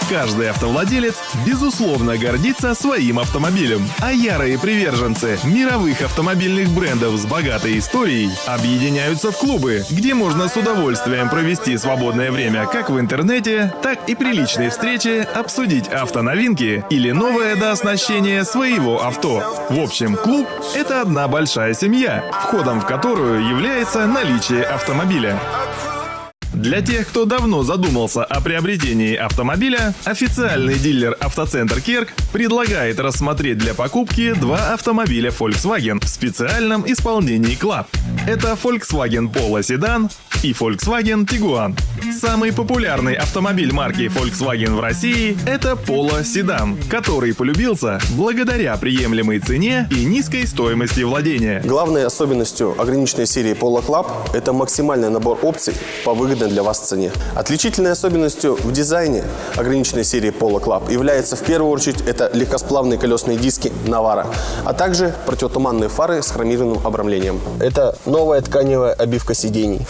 Каждый автовладелец, безусловно, гордится своим автомобилем. А ярые приверженцы мировых автомобильных брендов с богатой историей объединяются в клубы, где можно с удовольствием провести свободное время как в интернете, так и при личной встрече обсудить автоновинки или новое дооснащение своего авто. В общем, клуб – это одна большая семья, входом в которую является наличие автомобиля. Для тех, кто давно задумался о приобретении автомобиля, официальный дилер «Автоцентр Керг» предлагает рассмотреть для покупки два автомобиля Volkswagen в специальном исполнении Club. Это Volkswagen Polo седан и Volkswagen Tiguan. Самый популярный автомобиль марки Volkswagen в России – это Polo седан, который полюбился благодаря приемлемой цене и низкой стоимости владения. Главной особенностью ограниченной серии Polo Club – это максимальный набор опций по выгодной для вас цене. Отличительной особенностью в дизайне ограниченной серии Polo Club является в первую очередь это легкосплавные колесные диски Navara, а также противотуманные фары с хромированным обрамлением. Это новая тканевая обивка сидений.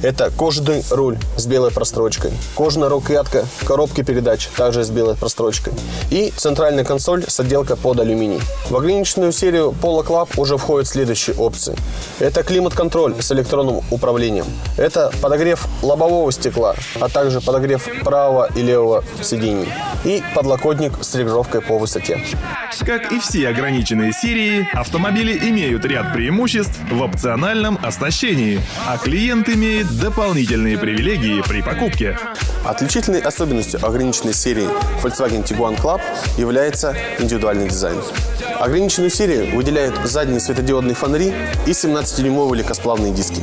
Это кожаный руль с белой прострочкой, кожаная рукоятка коробки передач также с белой прострочкой и центральная консоль с отделкой под алюминий. В ограниченную серию Polo Club уже входят следующие опции. Это климат-контроль с электронным управлением. Это подогрев лобового стекла, а также подогрев правого и левого сидений и подлокотник с регулировкой по высоте. Как и все ограниченные серии, автомобили имеют ряд преимуществ в опциональном оснащении, а клиент имеет дополнительные привилегии при покупке. Отличительной особенностью ограниченной серии Volkswagen Tiguan Club является индивидуальный дизайн. Ограниченную серию выделяют задние светодиодные фонари и 17-дюймовые легкосплавные диски.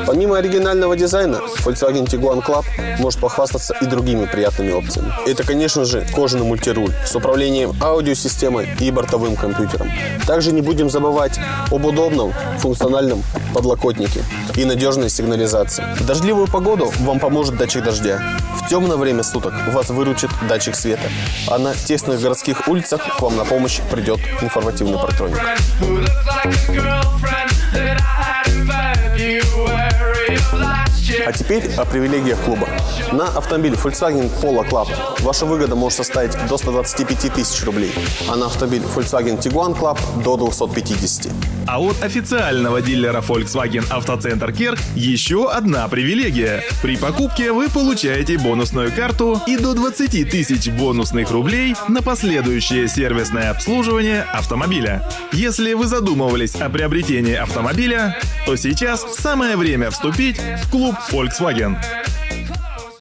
Помимо оригинального дизайна, Volkswagen Tiguan Club может похвастаться и другими приятными опциями. Это, конечно же, кожаный мультируль с управлением аудиосистемой и бортовым компьютером. Также не будем забывать об удобном функциональном подлокотнике и надежной сигнализации. В дождливую погоду вам поможет датчик дождя. В темное время суток вас выручит датчик света. А на тесных городских улицах к вам на помощь придет информативный парктроник. А теперь о привилегиях клуба. На автомобиль Volkswagen Polo Club ваша выгода может составить до 125 тысяч рублей, а на автомобиль Volkswagen Tiguan Club до 250. А от официального дилера Volkswagen «Автоцентр Керг» еще одна привилегия. При покупке вы получаете бонусную карту и до 20 тысяч бонусных рублей на последующее сервисное обслуживание автомобиля. Если вы задумывались о приобретении автомобиля, то сейчас самое время вступить в клуб Volkswagen.